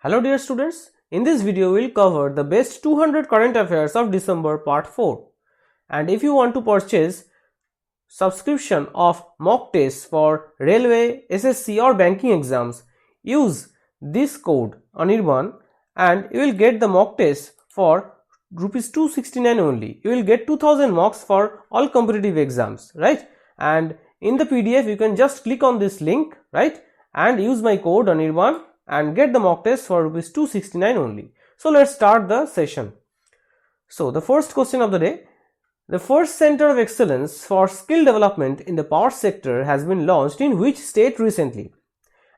Hello dear students, in this video we will cover the best 200 current affairs of December part 4. And if you want to purchase subscription of mock tests for railway, SSC or banking exams, use this code Anirban and you will get the mock test for rupees 269 only. You will get 2000 mocks for all competitive exams, right? And in the PDF you can just click on this link, right? And use my code Anirban and get the mock test for rupees 269 only. So let's start the session. So the first question of the day, the first center of excellence for skill development in the power sector has been launched in which state recently?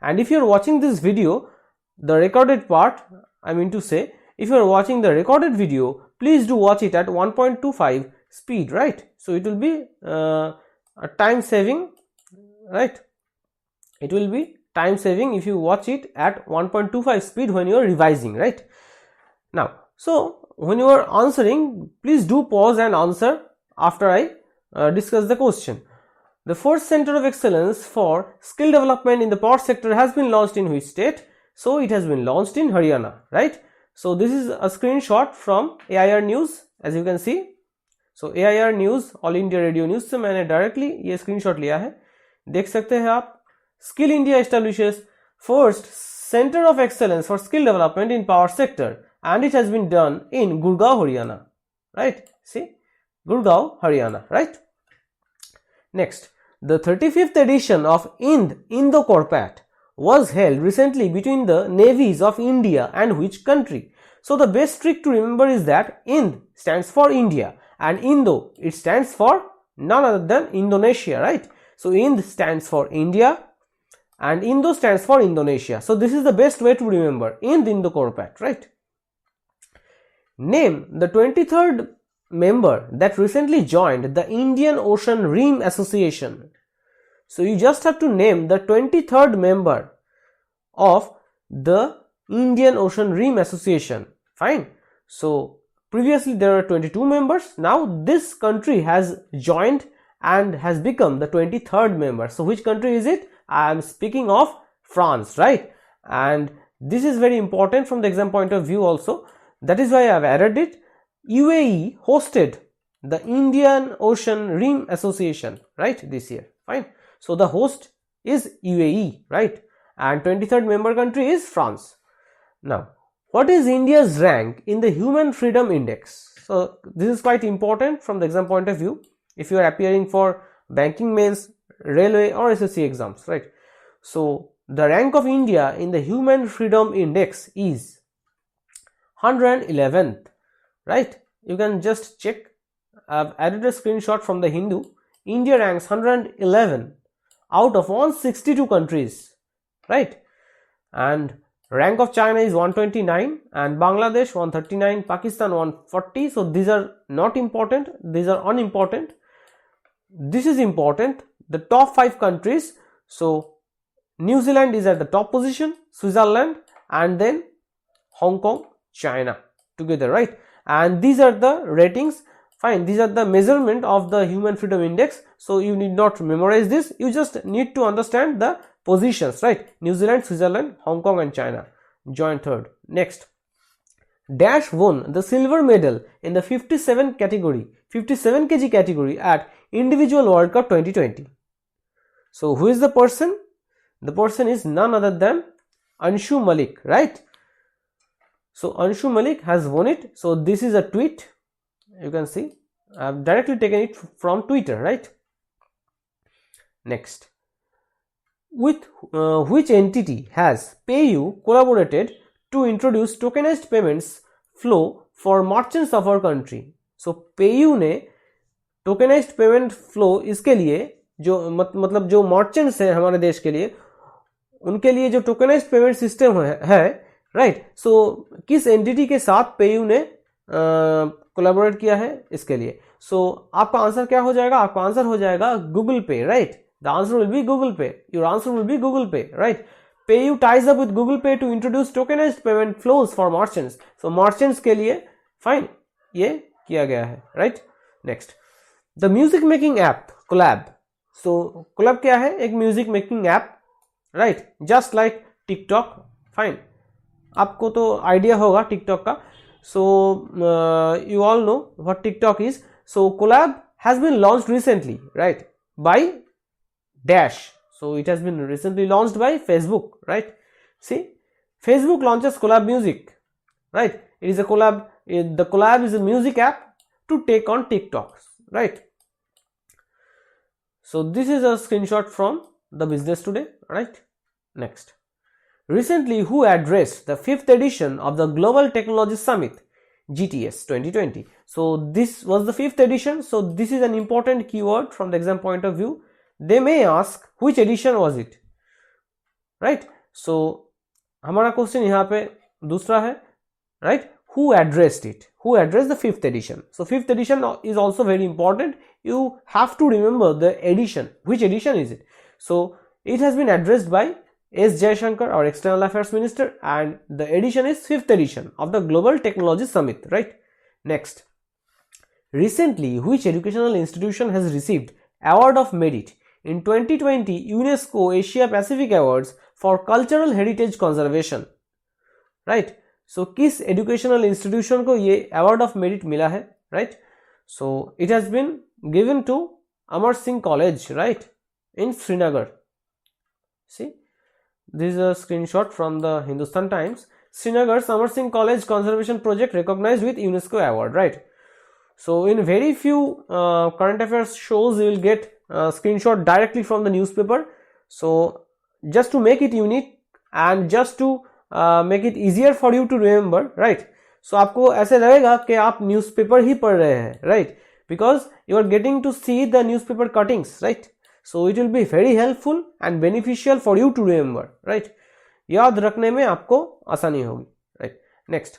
And if you are watching this video, the recorded part, I mean to say, if you are watching the recorded video, please do watch it at 1.25 speed, right? So it will be a time saving, right? It will be time saving if you watch it at 1.25 speed when you are revising, right? Now, so when you are answering, please do pause and answer after I discuss the question. The first center of excellence for skill development in the power sector has been launched in which state? So it has been launched in Haryana, right? So this is a screenshot from AIR News, as you can see. So AIR News, All India Radio News से मैंने directly ये screenshot लिया है, देख सकते हैं आप. Skill India establishes first center of excellence for skill development in power sector, and it has been done in Gurgaon, Haryana, right? See, Gurgaon, Haryana, right? Next, the 35th edition of IND-INDO CORPAT was held recently between the navies of India and which country? So the best trick to remember is that IND stands for India and Indo, it stands for none other than Indonesia, right? So IND stands for India and Indo stands for Indonesia. So this is the best way to remember IND-INDO CORPAT, right? Name the 23rd member that recently joined the Indian Ocean Rim Association. So you just have to name the 23rd member of the Indian Ocean Rim Association. Fine. So previously there were 22 members. Now this country has joined and has become the 23rd member. So which country is it? I am speaking of France, right? And this is very important from the exam point of view also. That is why I have added it. UAE hosted the Indian Ocean Rim Association, right, this year. Fine. So the host is UAE, right? And 23rd member country is France. Now, what is India's rank in the Human Freedom Index? So this is quite important from the exam point of view. If you are appearing for banking mains, railway or SSC exams, right? So the rank of India in the Human Freedom Index is 111th, right? You can just check. I've added a screenshot from the Hindu. India ranks 111 out of 162 countries, right? And rank of China is 129 and Bangladesh 139, Pakistan 140. So these are not important, these are unimportant. This is important, the top 5 countries. So New Zealand is at the top position, Switzerland and then Hong Kong, China together, right? And these are the ratings. Fine, these are the measurement of the Human Freedom Index. So you need not memorize this, you just need to understand the positions, right? New Zealand, Switzerland, Hong Kong and China joined third. Next, Dash won the silver medal in the 57 kg category at Individual World Cup 2020. So who is the person? The person is none other than Anshu Malik, right? So Anshu Malik has won it. So this is a tweet. You can see I have directly taken it from Twitter, right? Next, with which entity has PayU collaborated to introduce tokenized payments flow for merchants of our country? So PayU ने tokenized payment flow इसके लिए जो मतलब जो merchants हैं हमारे देश के लिए, उनके लिए जो tokenized payment system है right? So किस entity के साथ PayU ने कोलैबोरेट किया है इसके लिए? सो आपका आंसर क्या हो जाएगा? आपका आंसर हो जाएगा Google Pay, right? The answer will be Google Pay. Your answer will be Google Pay, right? PayU ties up with Google Pay to introduce tokenized payment flows for merchants. So merchants के लिए fine ये किया गया है, right? Next, the music making app Collab. So Collab क्या है? एक music making app, right? Just like TikTok, fine. आपको तो आइडिया होगा टिकटॉक का. So you all know what TikTok is. So collab has been launched recently, right, by Dash. So it has been recently launched by Facebook, right? See, Facebook launches collab music, right? It is a collab. The collab is a music app to take on TikTok, right? So this is a screenshot from the Business Today, right? Next. Recently, who addressed the 5th edition of the Global Technology Summit GTS 2020? So this was the 5th edition. So this is an important keyword from the exam point of view. They may ask which edition was it, right? So हमारा question यहाँ पे दूसरा है, right? Who addressed it? Who addressed the 5th edition? So 5th edition is also very important. You have to remember the edition. Which edition is it? So it has been addressed by S. Jaishankar, our External Affairs Minister, and the edition is 5th edition of the Global Technology Summit, right? Next. Recently, which educational institution has received Award of Merit in 2020 UNESCO Asia Pacific Awards for Cultural Heritage Conservation, right? So किस educational institution को ये Award of Merit मिला है, right? So it has been given to Amar Singh College, right, in Srinagar. See, this is a screenshot from the Hindustan Times. Srinagar Amar Singh College Conservation Project recognized with UNESCO award, right? So in very few current affairs shows you will get screenshot directly from the newspaper. So just to make it unique and just to make it easier for you to remember, right? So आपको ऐसे लगेगा कि आप newspaper ही पढ़ रहे हैं, right? Because you are getting to see the newspaper cuttings, right? So it will be very helpful and beneficial for you to remember, right? याद रखने में आपको आसानी होगी, right? Next.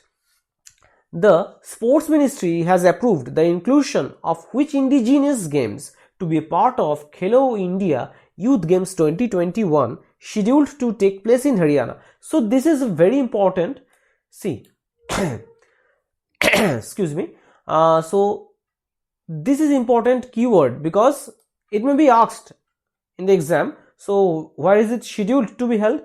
The Sports Ministry has approved the inclusion of which indigenous games to be a part of Khelo India Youth Games 2021 scheduled to take place in Haryana. So this is very important. See, excuse me. So this is important keyword because it may be asked in the exam. So where is it scheduled to be held?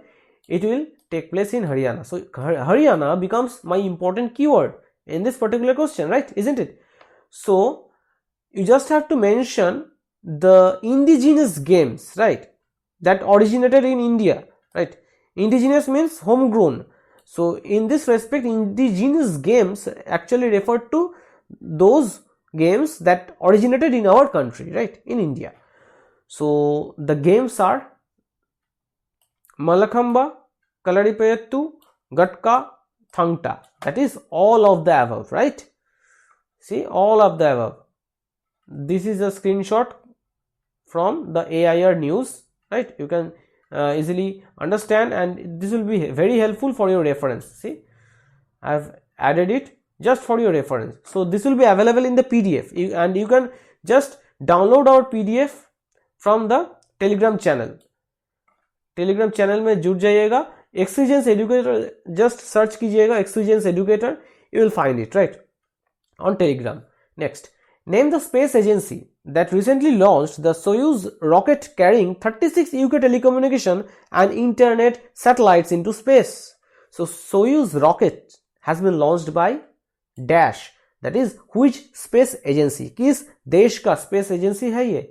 It will take place in Haryana. So Haryana becomes my important keyword in this particular question, right? Isn't it? So you just have to mention the indigenous games, right, that originated in India, right? Indigenous means homegrown. So in this respect, indigenous games actually refer to those games that originated in our country, right, in India. So the games are Malakhamba, Kalaripayattu, Gatka, Thangta. That is all of the above, right? See, all of the above. This is a screenshot from the AIR news, right? You can easily understand, and this will be very helpful for your reference. See, I have added it just for your reference. So this will be available in the PDF, and you can just download our PDF from the Telegram channel. Telegram channel में जुड़ जाइएगा, ExceGence Educator, just search कीजिएगा ExceGence Educator, you will find it, right, on Telegram. Next, name the space agency that recently launched the Soyuz rocket carrying 36 UK telecommunication and internet satellites into space. So Soyuz rocket has been launched by Dash, that is which space agency? किस देश का space agency है ये?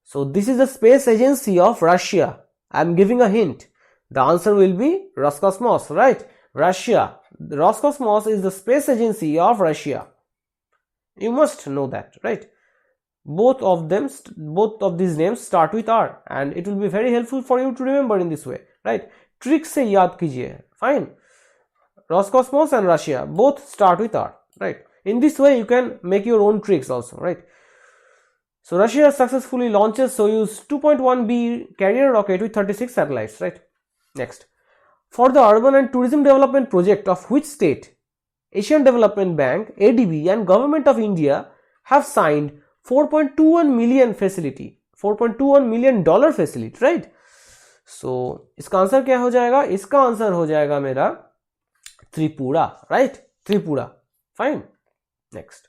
So this is the space agency of Russia. I am giving a hint. The answer will be Roscosmos, right? Russia. Roscosmos is the space agency of Russia. You must know that, right? Both of these names start with R, and it will be very helpful for you to remember in this way, right? Trick से याद कीजिए. Fine. Roscosmos and Russia both start with R, right? In this way you can make your own tricks also, right? So Russia successfully launches Soyuz 2.1B carrier rocket with 36 satellites, right? Next. For the urban and tourism development project of which state? Asian Development Bank, ADB and Government of India have signed 4.21 million facility, $4.21 million facility, right? So इसका answer क्या हो जाएगा? इसका answer हो जाएगा मेरा Tripura, right? Tripura. Fine. Next.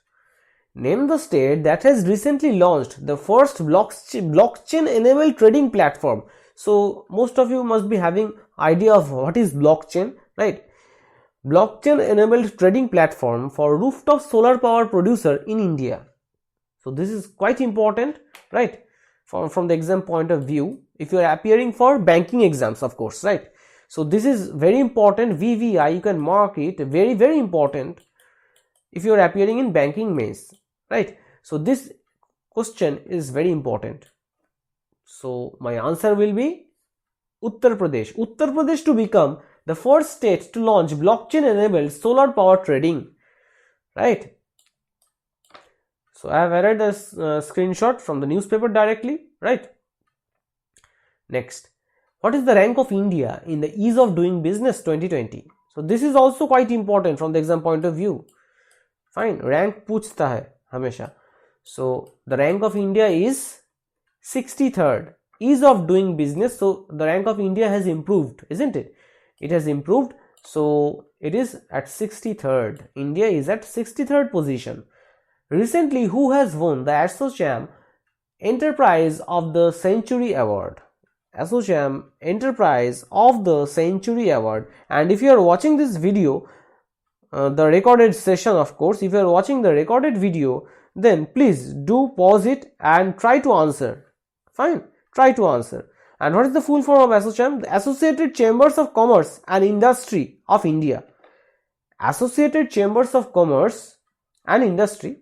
Name the state that has recently launched the first blockchain-enabled trading platform. So most of you must be having idea of what is blockchain, right? blockchain enabled trading platform for rooftop solar power producer in India. So this is quite important, right, from the exam point of view, if you are appearing for banking exams, of course, right. So this is very important. VVI, you can mark it, very, very important if you are appearing in banking mains, right. So this question is very important. So my answer will be Uttar Pradesh. Uttar Pradesh to become the first state to launch blockchain enabled solar power trading, right. So I have added a screenshot from the newspaper directly, right. Next, what is the rank of India in the ease of doing business 2020? So this is also quite important from the exam point of view. Fine, rank पूछता है हमेशा. So the rank of India is 63rd. Ease of doing business. So the rank of India has improved, isn't it? It has improved. So it is at 63rd. India is at 63rd position. Recently, who has won the ASSOCHAM Enterprise of the Century Award? ASSOCHAM Enterprise of the Century Award. And if you are watching this video, the recorded session, of course, if you are watching the recorded video, then please do pause it and try to answer. Fine, try to answer. And what is the full form of ASSOCHAM? The Associated Chambers of Commerce and Industry of India. Associated Chambers of Commerce and Industry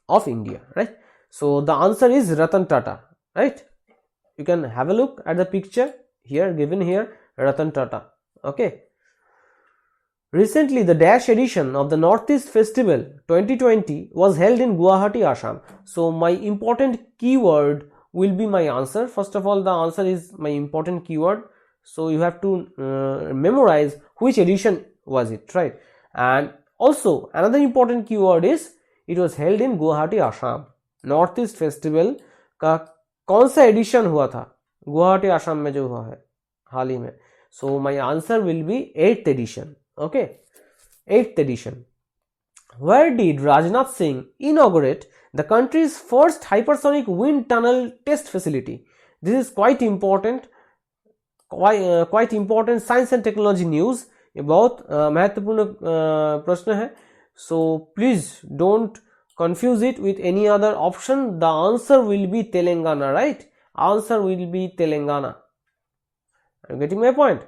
of India, right? So the answer is Ratan Tata, right? You can have a look at the picture here, given here, Ratan Tata, okay? Recently, the Dash edition of the Northeast Festival 2020 was held in Guwahati, Assam. So my important keyword will be my answer. First of all, the answer is my important keyword. So you have to memorize which edition was it, right? And also another important keyword is it was held in Guwahati, Assam. Northeast Festival का कौन सा addition हुआ था? गुवाहाटी असम में जो हुआ है हाल ही में. So my answer will be 8th edition. Okay, 8th edition. Where did Rajnath Singh inaugurate the country's first hypersonic wind tunnel test facility? This is quite important. Quite important science and technology news. ये बहुत महत्वपूर्ण प्रश्न है. So please don't confuse it with any other option. The answer will be Telangana, right? Answer will be Telangana. Are you getting my point?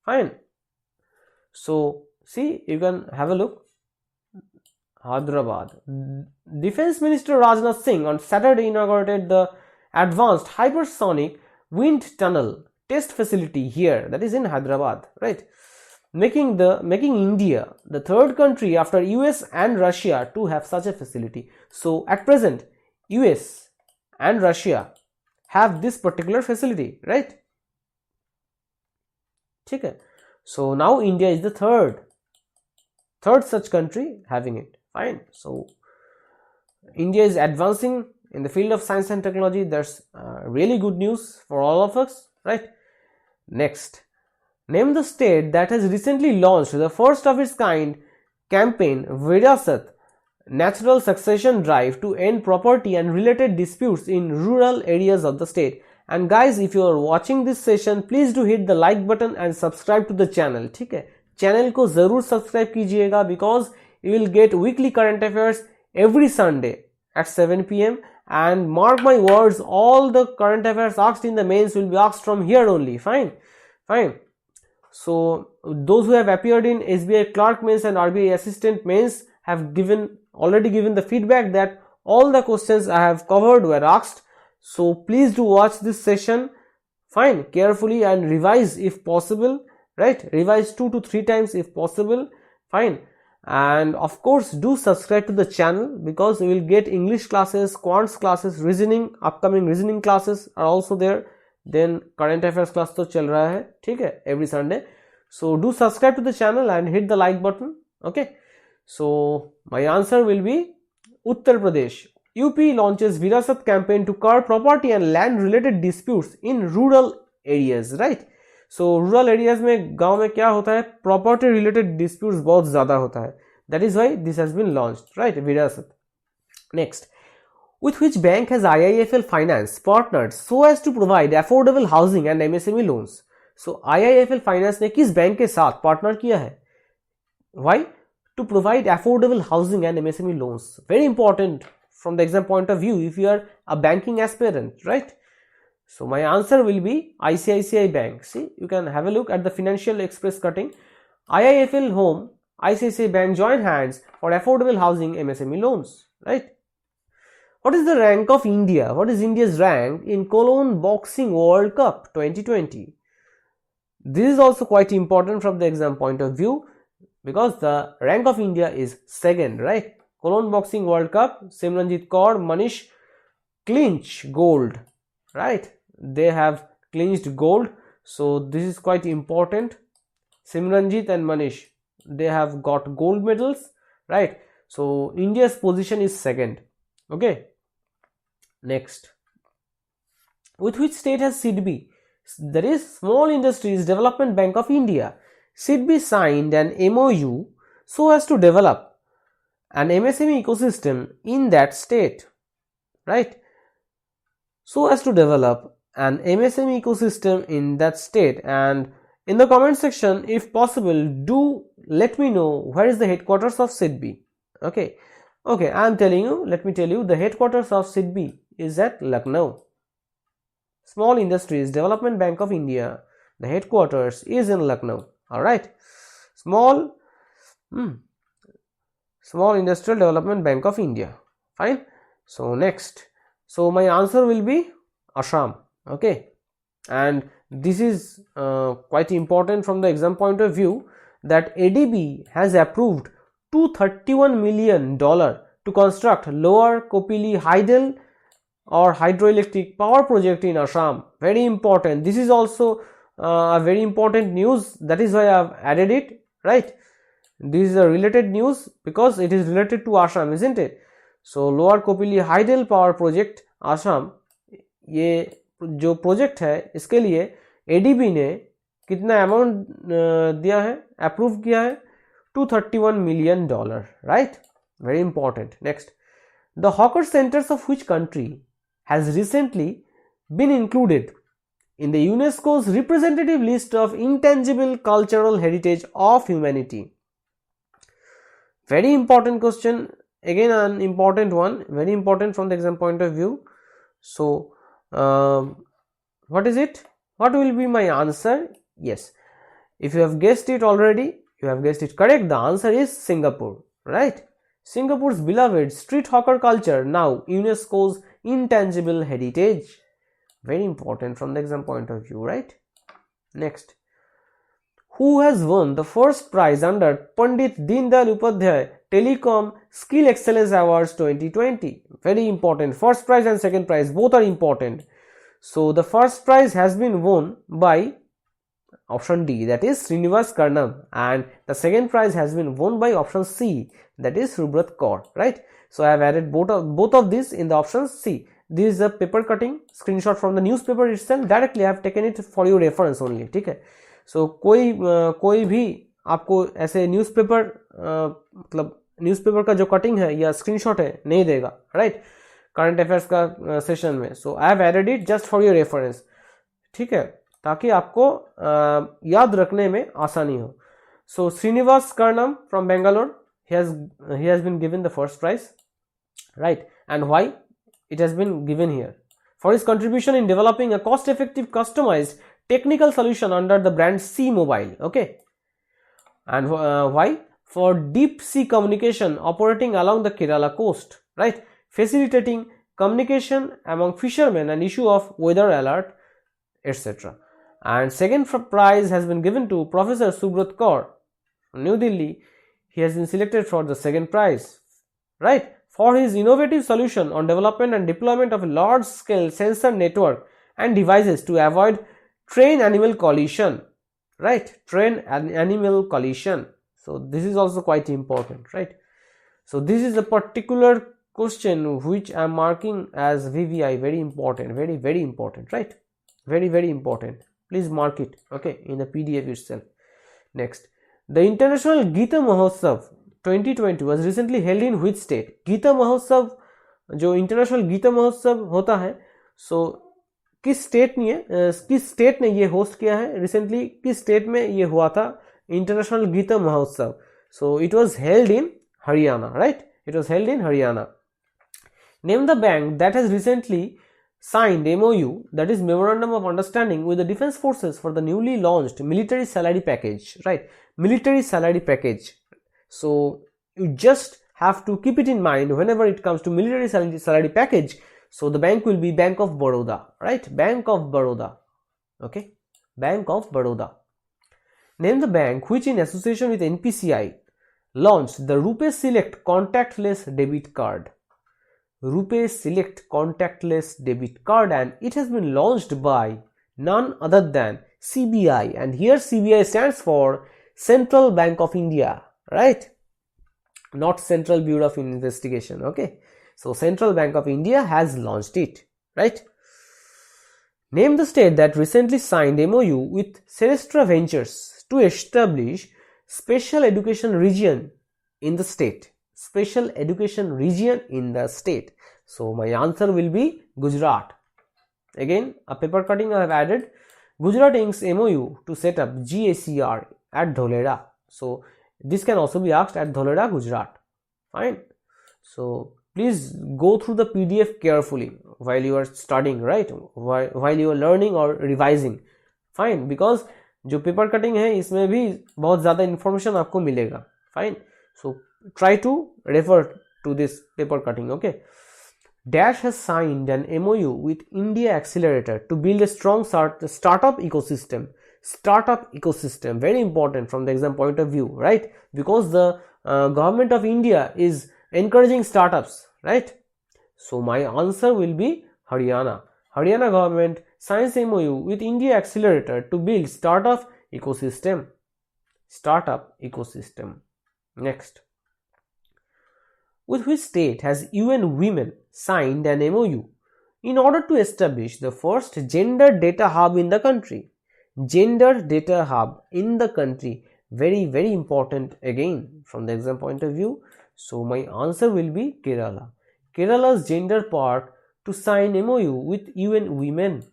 Fine. So see, you can have a look. Hyderabad. Defense Minister Rajnath Singh on Saturday inaugurated the advanced hypersonic wind tunnel test facility here, that is in Hyderabad, right? Making India the third country after US and Russia to have such a facility. So at present, US and Russia have this particular facility, right? Okay. So now India is the third such country having it. Fine. So India is advancing in the field of science and technology. That's really good news for all of us, right? Next, name the state that has recently launched the first of its kind campaign Virasat Natural Succession Drive to end property and related disputes in rural areas of the state. And guys, if you are watching this session, please do hit the like button and subscribe to the channel. ठीक है, channel को जरूर subscribe कीजिएगा because you will get weekly current affairs every Sunday at 7 p.m. and mark my words, all the current affairs asked in the mains will be asked from here only. Fine. So those who have appeared in SBI Clerk mains and RBI Assistant mains have already given the feedback that all the questions I have covered were asked. So please do watch this session, fine, carefully and revise if possible, right? Revise 2 to 3 times if possible, fine. And of course do subscribe to the channel because you will get English classes, quants classes, reasoning, upcoming reasoning classes are also there. Then current affairs class तो चल रहा है, ठीक है, every Sunday. So do subscribe to the channel and hit the like button. Okay. So my answer will be Uttar Pradesh. UP launches Virasat campaign to curb property and land related disputes in rural areas, right? So rural areas में गांव में क्या होता है, property related disputes बहुत ज़्यादा होता है. That is why this has been launched, right? Virasat. Next, with which bank has IIFL Finance partnered so as to provide affordable housing and MSME loans? So IIFL finance ने किस bank के साथ partner किया है? Why? To provide affordable housing and MSME loans. Very important from the exam point of view if you are a banking aspirant, right? So my answer will be ICICI Bank. See, you can have a look at the financial express cutting. IIFL Home, ICICI Bank join hands for affordable housing MSME loans, right? What is the rank of India? What is India's rank in Cologne Boxing World Cup 2020? This is also quite important from the exam point of view, because the rank of India is second, right? Cologne Boxing World Cup, Simranjit Kaur, Manish clinch gold, right? They have clinched gold, so this is quite important. Simranjit and Manish, they have got gold medals, right? So India's position is second. Okay, next, with which state has SIDBI, that is Small Industries Development Bank of India, SIDBI signed an MOU so as to develop an MSME ecosystem in that state, right? So as to develop an MSME ecosystem in that state. And in the comment section, if possible, do let me know where is the headquarters of SIDBI. Okay, I am telling you, let me tell you, the headquarters of SIDBI is at Lucknow. Small Industries Development Bank of India, the headquarters is in Lucknow. All right, small Industrial Development Bank of India. Fine. So next, so my answer will be Assam. Okay, and this is quite important from the exam point of view, that ADB has approved $231 million to construct Lower Kopili Hydel or hydroelectric power project in Assam. Very important. This is also a very important news, that is why I have added it, right? This is a related news because it is related to Assam, isn't it? So Lower Kopili Hydel power project Assam, ये जो project है इसके लिए ADB ने कितना amount दिया है, approve किया है? $231 million, right? Very important. Next, the hawker centers of which country has recently been included in the UNESCO's representative list of intangible cultural heritage of humanity? Very important question, again an important one, very important from the exam point of view. So what is it? What will be my answer? Yes, if you have guessed it already, you have guessed it correct. The answer is Singapore, right? Singapore's beloved street hawker culture, now UNESCO's intangible heritage. Very important from the exam point of view, right? Next, who has won the first prize under Pandit Deendayal Upadhyay Telecom Skill Excellence Awards 2020? Very important. First prize and second prize, both are important. So the first prize has been won by option D, that is Srinivas Karnam, and the second prize has been won by option C, that is Subrat Kaur, right? So I have added both of these in the option C. This is a paper cutting screenshot from the newspaper itself. Directly I have taken it for your reference only. ठीक है? So कोई भी आपको ऐसे newspaper मतलब newspaper का जो cutting है या स्क्रीनशॉट है नहीं देगा, राइट? करंट अफेयर्स का सेशन में. So I have added it just for your reference. ठीक है, ताकि आपको याद रखने में आसानी हो. So Srinivas Karnam from Bangalore, he has been given the first prize, right? And why it has been given here? For his contribution in developing a cost effective customized technical solution under the brand C Mobile. Okay, and why? For deep sea communication operating along the Kerala coast, right? Facilitating communication among fishermen and issue of weather alert, etc. And second prize has been given to Professor Subrat Kaur, New Delhi. He has been selected for the second prize, right, for his innovative solution on development and deployment of a large scale sensor network and devices to avoid train animal collision, right? Train and animal collision. So this is also quite important, right? So this is a particular question which I am marking as VVI, very important, very important, right? Very important. Please mark it, okay, in the PDF itself. Next, the International Geeta Mahotsav 2020 was recently held in which state? Geeta Mahotsav, जो International Geeta Mahotsav होता है, so किस state ने ये host किया है recently, किस state में ये हुआ था इंटरनेशनल गीता महोत्सव? So it was held in Haryana, right? It was held in Haryana. Name the bank that has recently signed MOU, that is Memorandum of Understanding, with the Defence Forces for the newly launched military salary package, right? Military salary package. So you just have to keep it in mind whenever it comes to military salary package. So the bank will be Bank of Baroda, right? Bank of Baroda. Okay, Bank of Baroda. Name the bank which in association with NPCI launched the RuPay Select contactless debit card. RuPay Select contactless debit card, and it has been launched by none other than CBI, and here CBI stands for Central Bank of India, right? Not Central Bureau of Investigation. Okay, so Central Bank of India has launched it, right? Name the state that recently signed MOU with Cerestra Ventures to establish special education region in the state. Special education region in the state. So my answer will be Gujarat. Again, a paper cutting I have added. Gujarat inks MOU to set up GACR at Dholera. So this can also be asked at Dholera, Gujarat. Fine. So please go through the PDF carefully while you are studying, right? While you are learning or revising. Fine, because जो paper cutting है इसमें भी बहुत ज़्यादा information आपको मिलेगा. Fine. So try to refer to this paper cutting. Okay. Dash has signed an MOU with India Accelerator to build a strong startup ecosystem. Startup ecosystem, very important from the exam point of view, right? Because the government of India is encouraging startups, right? So my answer will be Haryana. Haryana government signs MOU with India Accelerator to build startup ecosystem. Startup ecosystem. Next. With which state has UN Women signed an MOU in order to establish the first gender data hub in the country? Gender data hub in the country, very very important again from the exam point of view. So my answer will be Kerala. Kerala's gender part to sign MOU with UN Women.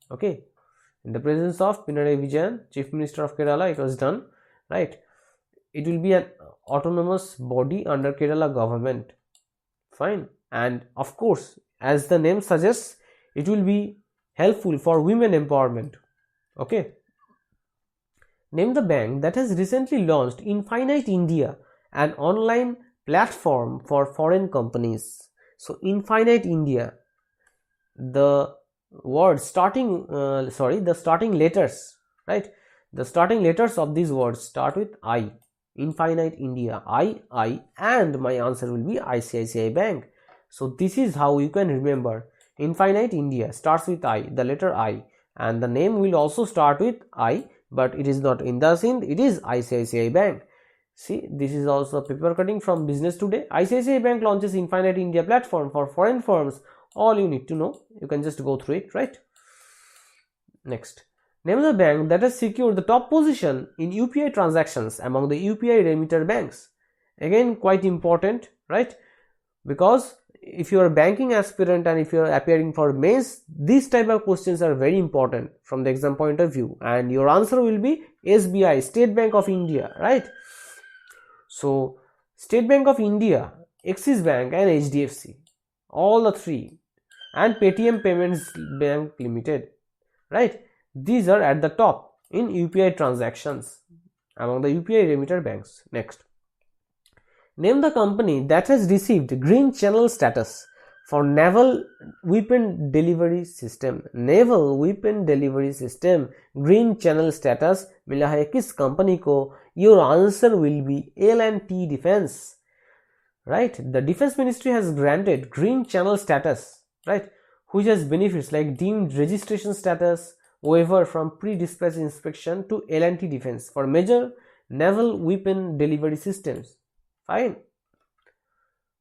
Okay, in the presence of Pinarayi Vijayan, Chief Minister of Kerala, it was done, right? It will be an autonomous body under Kerala government. Fine. And of course, as the name suggests, it will be helpful for women empowerment. Okay. Name the bank that has recently launched Infinite India, an online platform for foreign companies. So Infinite India, the word starting the starting letters, right? The starting letters of these words start with I. Infinite India, I, and my answer will be ICICI Bank. So this is how you can remember. Infinite India starts with I, the letter I, and the name will also start with I, but it is not in the Sind, it is ICICI Bank. See, this is also a paper cutting from Business Today. ICICI Bank launches Infinite India platform for foreign firms. All you need to know, you can just go through it, right? Next. Name the bank that has secured the top position in UPI transactions among the UPI Remitter Banks. Again, quite important, right? Because if you are a banking aspirant and if you are appearing for mains, these type of questions are very important from the exam point of view, and your answer will be SBI, State Bank of India, right? So State Bank of India, Axis Bank and HDFC, all the three, and Paytm Payments Bank Limited, right? These are at the top in UPI transactions among the UPI remitter banks. Next. Name the company that has received green channel status for Naval Weapon Delivery System. Naval Weapon Delivery System green channel status मिला है किस company को? Your answer will be L&T Defense, right? The Defense Ministry has granted green channel status, right, which has benefits like deemed registration status, waiver from pre-dispatch inspection to L&T Defense for major naval weapon delivery systems. Fine.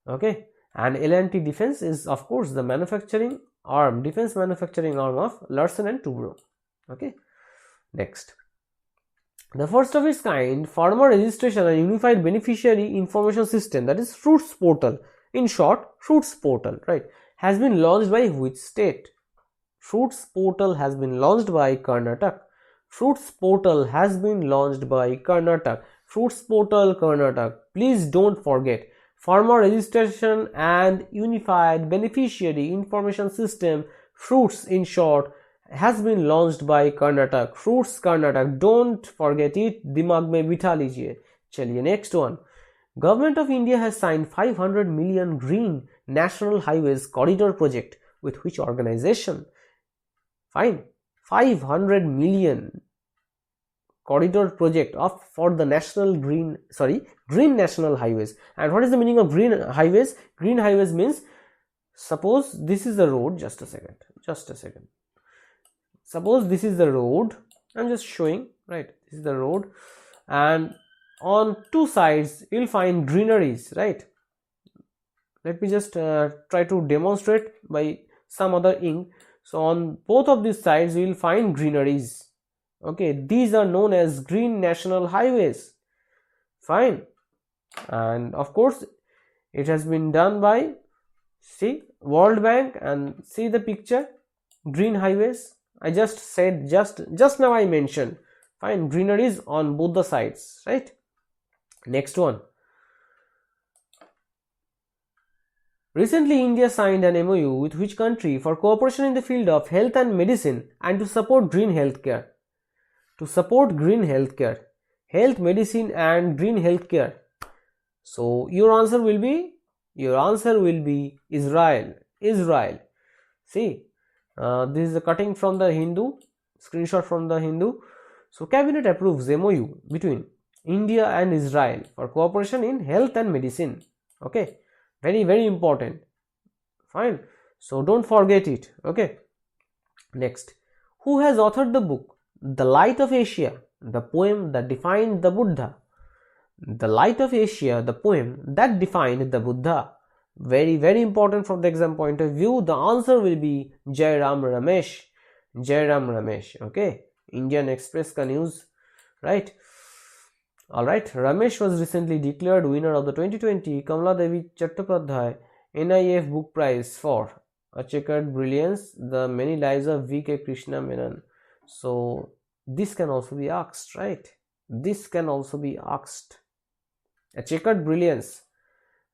Okay. And L&T Defense is of course the manufacturing arm, defense manufacturing arm of Larsen and Toubro. Okay. Next. The first of its kind farmer registration and unified beneficiary information system, that is Fruits Portal, in short Fruits Portal, right, has been launched by which state? Fruits portal has been launched by Karnataka. Fruits portal has been launched by Karnataka. Fruits portal Karnataka. Please don't forget. Farmer registration and unified beneficiary information system, Fruits in short, has been launched by Karnataka. Fruits Karnataka. Don't forget it. Dimag mein bitha lijiye. Chaliye next one. Government of India has signed 500 million green national highways corridor project with which organization? Fine. 500 million corridor project for the green national highways. And what is the meaning of green highways? Green highways means, suppose this is the road, just a second. Suppose this is the road, I'm just showing, right? This is the road, and on two sides you'll find greeneries, right? Let me just try to demonstrate by some other ink. So on both of these sides you will find greeneries. Okay, these are known as green national highways. Fine. And of course it has been done by, see, World Bank, and see the picture, green highways. I just said, just now I mentioned. Fine, greeneries on both the sides, right? Next one. Recently, India signed an MOU with which country for cooperation in the field of health and medicine and to support green healthcare? To support green healthcare, health, medicine, and green healthcare. So your answer will be Israel. Israel. See, this is a cutting from the Hindu, screenshot from the Hindu. So cabinet approves MOU between India and Israel for cooperation in health and medicine. Okay. Very, very important. Fine. So don't forget it. Okay. Next. Who has authored the book The Light of Asia, the poem that defined the Buddha? The Light of Asia, the poem that defined the Buddha. Very, very important from the exam point of view. The answer will be Jairam Ramesh. Jairam Ramesh. Okay. Indian Express ka news. Right. Alright, Ramesh was recently declared winner of the 2020 Kamala Devi Chattopadhyay NIF Book Prize for A Checkered Brilliance, The Many Lives of V.K. Krishna Menon. So, this can also be asked, right? This can also be asked. A Checkered Brilliance,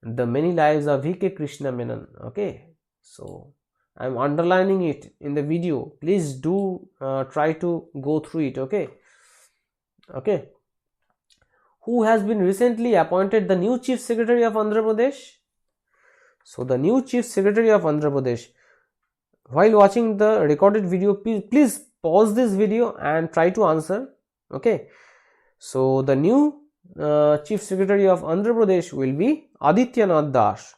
The Many Lives of V.K. Krishna Menon. Okay, so I am underlining it in the video. Please do try to go through it, okay? Okay. Who has been recently appointed the new Chief Secretary of Andhra Pradesh? So the new Chief Secretary of Andhra Pradesh. While watching the recorded video, please pause this video and try to answer. Okay. So the new Chief Secretary of Andhra Pradesh will be Adityanath Das.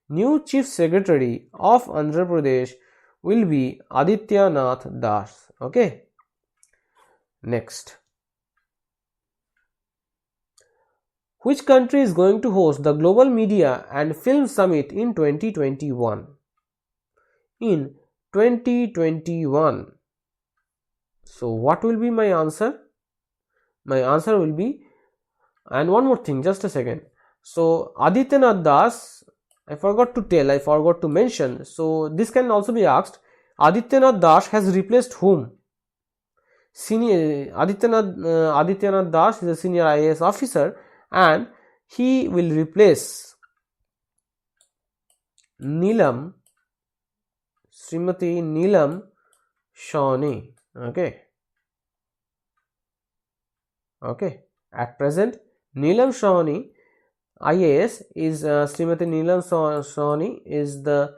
New Chief Secretary of Andhra Pradesh will be Adityanath Das. Okay. Next. Which country is going to host the Global Media and Film Summit in 2021? In 2021. So what will be my answer? My answer will be, and one more thing, just a second. So Adityanath Das, I forgot to mention. So this can also be asked. Adityanath Das has replaced whom? Adityanath Das is a senior IAS officer, and he will replace Srimati Neelam Sawhney. Okay. At present, Neelam Sawhney IAS is Srimati Neelam Sawhney is the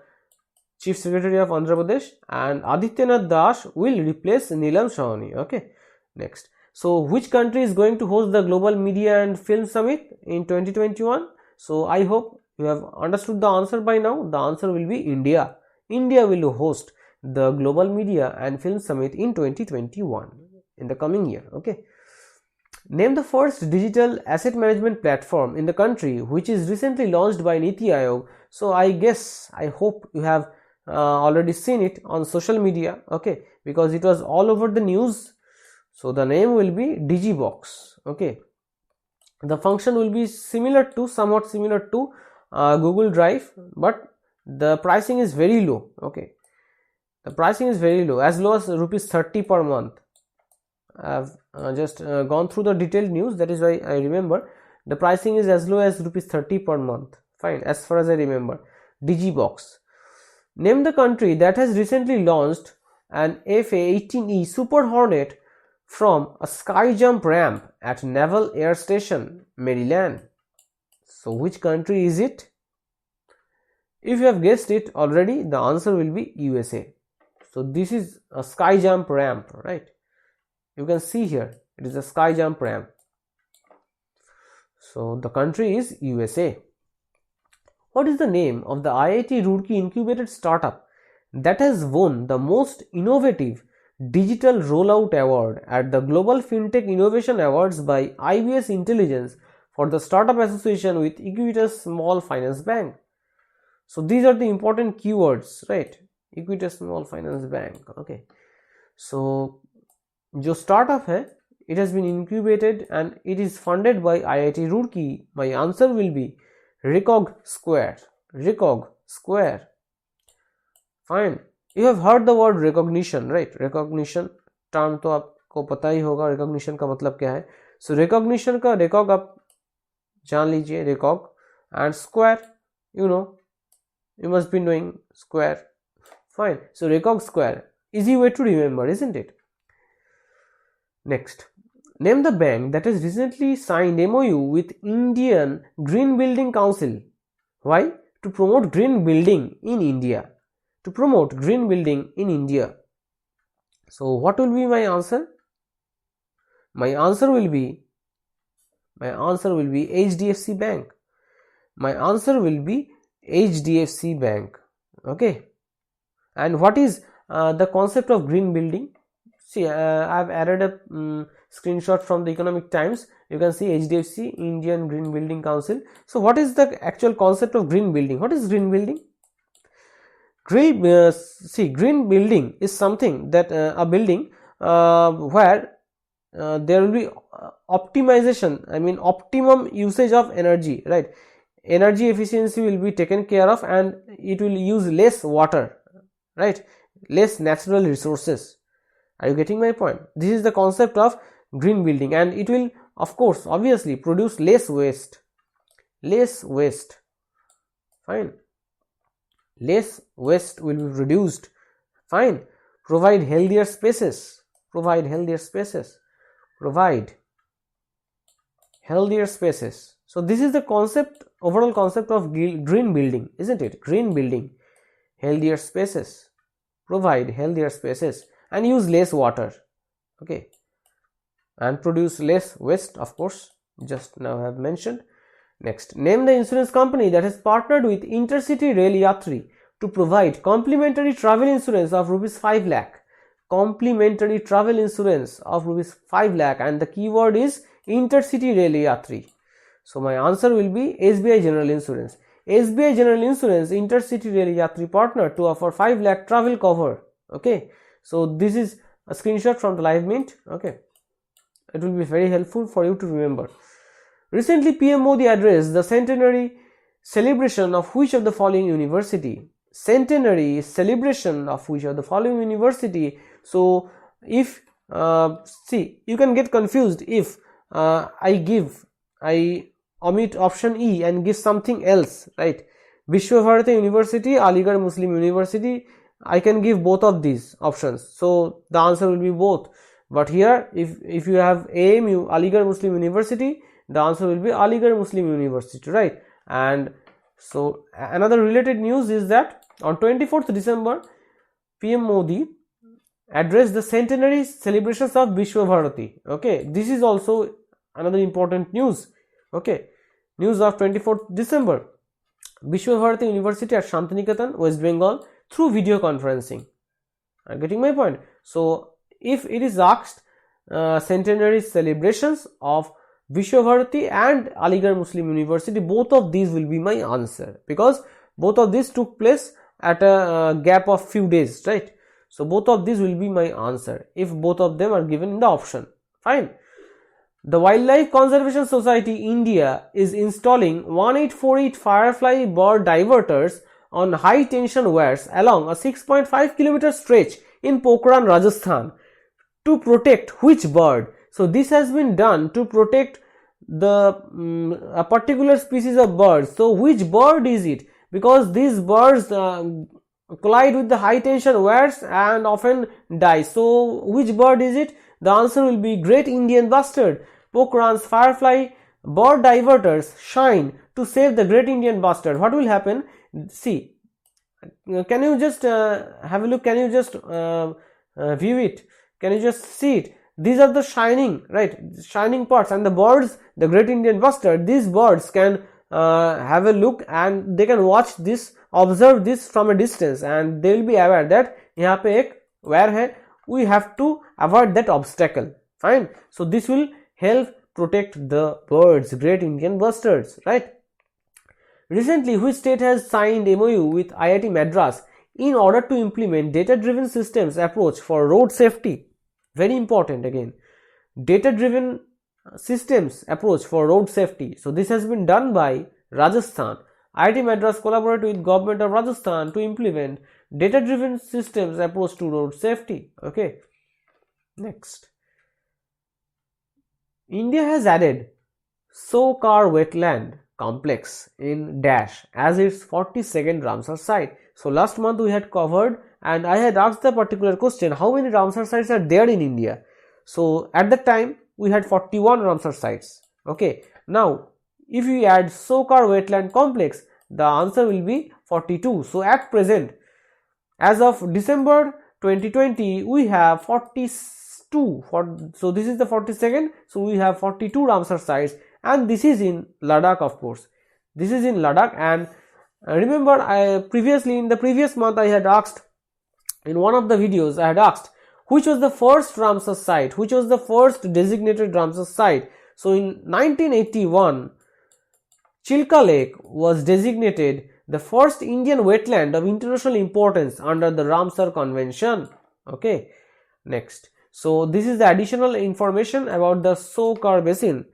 Chief Secretary of Andhra Pradesh, and Adityanath Das will replace Neelam Sawhney. Okay. Next. So which country is going to host the Global Media and Film Summit in 2021? So I hope you have understood the answer by now. The answer will be India. India will host the Global Media and Film Summit in 2021, in the coming year. Okay. Name the first digital asset management platform in the country which is recently launched by NITI Aayog. So I hope you have already seen it on social media. Okay, because it was all over the news. So the name will be Digibox. Okay, the function will be somewhat similar to Google Drive, but the pricing is very low. Okay, The pricing is very low, as low as rupees 30 per month. I have just gone through the detailed news, that is why I remember. The pricing is as low as rupees 30 per month. Fine, as far as I remember. Digibox. Name the country that has recently launched an F-18E Super Hornet from a sky jump ramp at Naval Air Station, Maryland. So which country is it? If you have guessed it already, the answer will be USA. So this is a sky jump ramp, right? You can see here, it is a sky jump ramp. So the country is USA. What is the name of the IIT Roorkee incubated startup that has won the most innovative digital rollout award at the Global Fintech Innovation Awards by IBS Intelligence for the startup association with Equitas Small Finance Bank? So these are the important keywords, right? Equitas Small Finance Bank. Okay. So जो startup है, it has been incubated and it is funded by IIT Roorkee. My answer will be Recog Square. Recog Square. Fine. You have heard the word recognition, right? Recognition term तो आपको पता ही होगा recognition का मतलब क्या है. So recognition का recog आप जान लीजिए, recog, and square, you know, you must be knowing square. Fine. So Recog Square, easy way to remember, isn't it? Next, name the bank that has recently signed MOU with Indian Green Building Council. Why? To promote green building in India. To promote green building in India. So what will be my answer? My answer will be HDFC Bank. My answer will be HDFC Bank. Okay. And what is the concept of green building? See, I have added a screenshot from the Economic Times. You can see HDFC, Indian Green Building Council. So what is the actual concept of green building? What is green building? Green building is something that a building where there will be optimization, optimum usage of energy, right? Energy efficiency will be taken care of and it will use less water, right? Less natural resources. Are you getting my point? This is the concept of green building, and it will, of course, obviously produce less waste. Less waste. Fine. Less waste will be produced. Fine. Provide healthier spaces. Provide healthier spaces. Provide healthier spaces. So this is the concept, overall concept of green building, isn't it? Green building. Healthier spaces. Provide healthier spaces and use less water. Okay. And produce less waste, of course. Just now I have mentioned. Next, name the insurance company that has partnered with Intercity Rail Yatri to provide complimentary travel insurance of rupees 5 lakh. Complimentary travel insurance of rupees 5 lakh, and the keyword is Intercity Rail Yatri. So my answer will be SBI General Insurance. SBI General Insurance Intercity Rail Yatri partner to offer 5 lakh travel cover. Okay. So this is a screenshot from the Live Mint. Okay. It will be very helpful for you to remember. Recently, PM Modi addressed the centenary celebration of which of the following university? Centenary celebration of which of the following university? So if you can get confused if I omit option E and give something else, right? Vishwabharati University, Aligarh Muslim University. I can give both of these options, so the answer will be both. But here, if you have AMU, Aligarh Muslim University, the answer will be Aligarh Muslim University, right? And so another related news is that on 24th December, PM Modi addressed the centenary celebrations of Vishwabharati. Okay, this is also another important news. Okay, news of 24th December, Vishwabharati University at Shantiniketan, West Bengal, through video conferencing. Are you getting my point? So if it is asked centenary celebrations of Vishwabharati and Aligarh Muslim University, both of these will be my answer, because both of these took place at a gap of few days, right? So both of these will be my answer if both of them are given in the option. Fine. The Wildlife Conservation Society India is installing 1848 firefly bird diverters on high tension wires along a 6.5 kilometer stretch in Pokhran, Rajasthan to protect which bird? So this has been done to protect a particular species of birds. So which bird is it? Because these birds collide with the high tension wires and often die. So which bird is it? The answer will be Great Indian Bustard. Pokhran's firefly bird diverters shine to save the Great Indian Bustard. What will happen? See, can you just have a look? Can you just view it? Can you just see it? These are the shining, right, shining parts, and the birds, the Great Indian Bustard, these birds can have a look and they can watch this, observe this from a distance, and they will be aware that यहाँ पे एक wire है, we have to avoid that obstacle. Fine. So this will help protect the birds, Great Indian Bustards, right? Recently, which state has signed MOU with IIT Madras in order to implement data-driven systems approach for road safety? Very important again. Data-driven systems approach for road safety. So this has been done by Rajasthan. IIT Madras collaborated with government of Rajasthan to implement data-driven systems approach to road safety. Okay. Next. India has added Sokar wetland complex in Dash as its 42nd Ramsar site. So last month we had covered and I had asked the particular question, how many Ramsar sites are there in India? So at that time we had 41 Ramsar sites. Okay. Now if we add Sokar wetland complex, the answer will be 42. So at present, as of December 2020, we have 42. So this is the 42nd. So we have 42 Ramsar sites, and this is in Ladakh, of course. This is in Ladakh, and remember, previously in the previous month I had asked, in one of the videos I had asked, which was the first Ramsar site, which was the first designated Ramsar site. So in 1981, Chilka Lake was designated the first Indian wetland of international importance under the Ramsar Convention. Okay. Next. So this is the additional information about the Sokar Basin.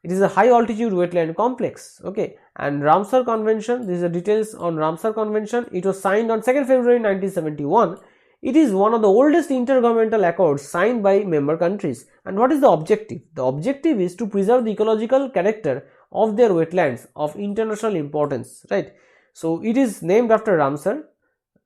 It is a high altitude wetland complex. Okay. And Ramsar Convention, these are details on Ramsar Convention. It was signed on 2nd February 1971. It is one of the oldest intergovernmental accords signed by member countries. And what is the objective? The objective is to preserve the ecological character of their wetlands of international importance, right? So it is named after Ramsar,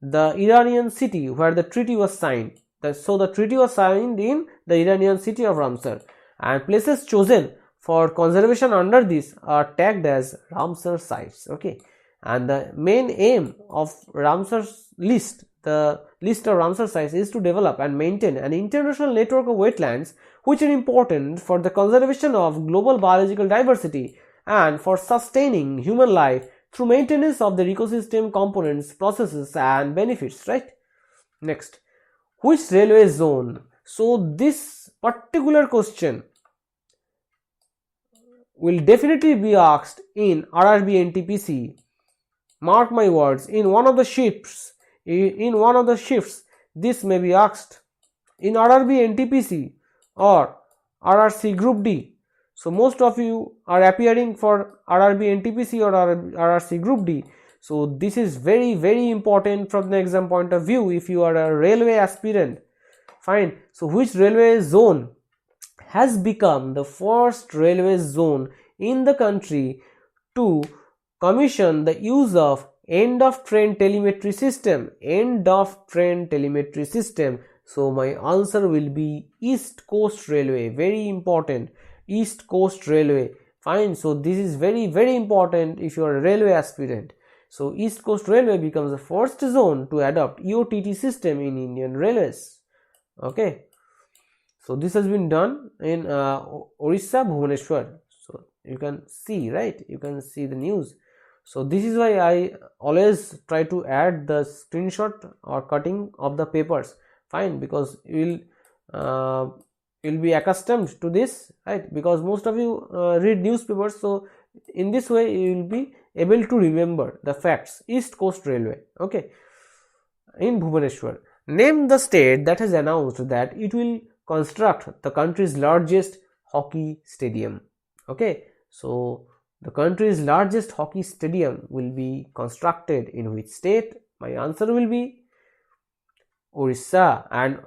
the Iranian city where the treaty was signed. So the treaty was signed in the Iranian city of Ramsar, and places chosen for conservation under this are tagged as Ramsar sites. Okay, and the main aim of Ramsar's list, the list of Ramsar sites, is to develop and maintain an international network of wetlands which are important for the conservation of global biological diversity and for sustaining human life through maintenance of their ecosystem components, processes and benefits, right? Next, which railway zone? So this particular question will definitely be asked in RRB NTPC. Mark my words, in one of the shifts this may be asked in RRB NTPC or RRC Group D. So most of you are appearing for RRB NTPC or RRC Group D. So this is very, very important from the exam point of view if you are a railway aspirant. Fine. So which railway zone has become the first railway zone in the country to commission the use of end of train telemetry system? End of train telemetry system. So my answer will be East Coast Railway. Very important. East Coast Railway. Fine. So this is very, very important if you are a railway aspirant. So East Coast Railway becomes the first zone to adopt EOTT system in Indian Railways. Okay. So this has been done in Orissa, Bhubaneswar. So you can see, right? You can see the news. So this is why I always try to add the screenshot or cutting of the papers. Fine, because you will be accustomed to this, right? Because most of you read newspapers, so in this way you will be able to remember the facts. East Coast Railway. Okay, in Bhubaneswar. Name the state that has announced that it will construct the country's largest hockey stadium. Okay, so the country's largest hockey stadium will be constructed in which state? My answer will be Orissa. And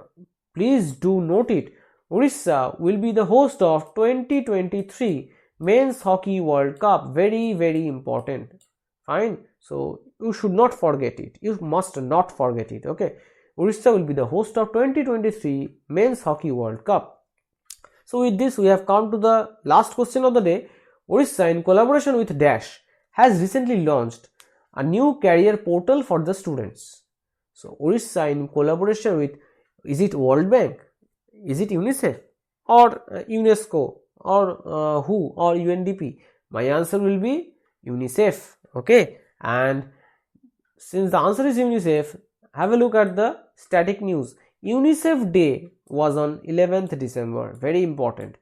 please do note it, Orissa will be the host of 2023 Men's Hockey World Cup. Very, very important. Fine. So you should not forget it. You must not forget it. Okay. Orissa will be the host of 2023 Men's Hockey World Cup. So with this, we have come to the last question of the day. Orissa, in collaboration with Dash, has recently launched a new career portal for the students. So Orissa, in collaboration with, is it World Bank, is it UNICEF, or UNESCO, or WHO, or UNDP? My answer will be UNICEF. Okay, and since the answer is UNICEF, have a look at the static news. UNICEF Day was on 11th December. Very important.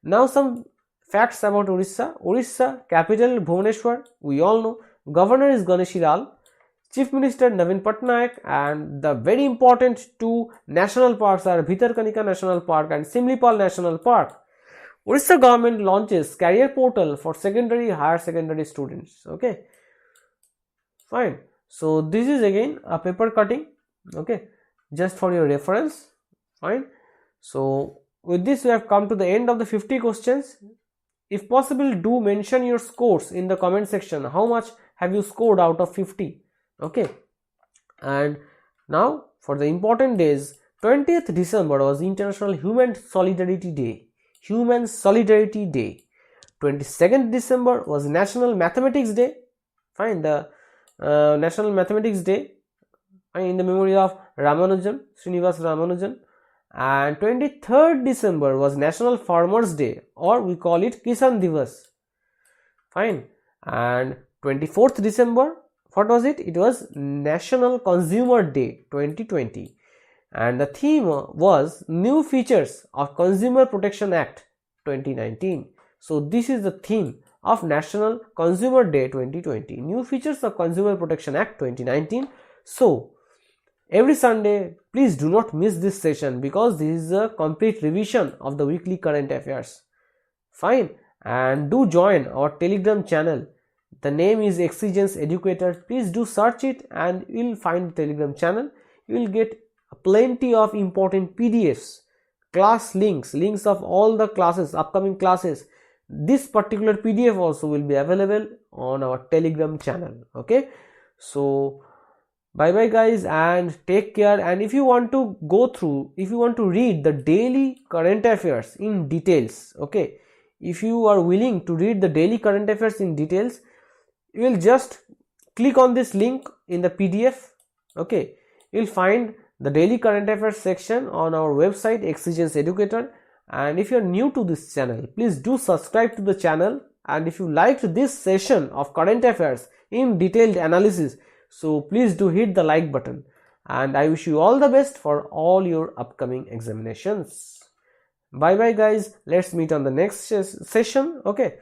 Now some facts about Orissa. Orissa, capital Bhubaneswar, we all know. Governor is Ganeshi Lal. Chief Minister Naveen Patnaik, and the very important two national parks are Bhitarkanika National Park and Simlipal National Park. Orissa government launches career portal for secondary, higher secondary students. Okay, fine. So this is again a paper cutting. Okay, just for your reference. Fine. So with this, we have come to the end of the 50 questions. If possible, do mention your scores in the comment section. How much have you scored out of 50? Okay. And now for the important days, 20th December was International Human Solidarity Day. Human Solidarity Day. 22nd December was National Mathematics Day. Fine. The National Mathematics Day in the memory of Ramanujan, Srinivas Ramanujan. And 23rd December was National Farmers Day, or we call it Kisan Divas. Fine. And 24th December, what was it? It was National Consumer Day 2020. And the theme was New Features of Consumer Protection Act 2019. So this is the theme of National Consumer Day 2020. New Features of Consumer Protection Act 2019. So every Sunday, please do not miss this session, because this is a complete revision of the weekly current affairs. Fine. And do join our Telegram channel. The name is ExceGence Educator. Please do search it and you will find the Telegram channel. You will get plenty of important PDFs, class links of all the classes, upcoming classes. This particular PDF also will be available on our Telegram channel. Okay. So bye bye guys, and take care. And if you want to go through, if you want to read the daily current affairs in details, okay, if you are willing to read the daily current affairs in details, you will just click on this link in the PDF. Okay, you will find the daily current affairs section on our website ExceGence Educator. And if you are new to this channel, please do subscribe to the channel. And if you liked this session of current affairs in detailed analysis, so please do hit the like button. And I wish you all the best for all your upcoming examinations. Bye bye guys. Let's meet on the next session. Okay,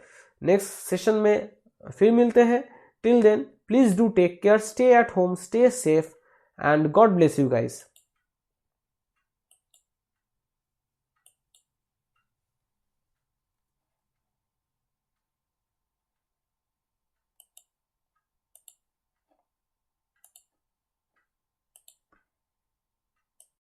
next session में फिर मिलते हैं. Till then, please do take care, stay at home, stay safe, and God bless you guys.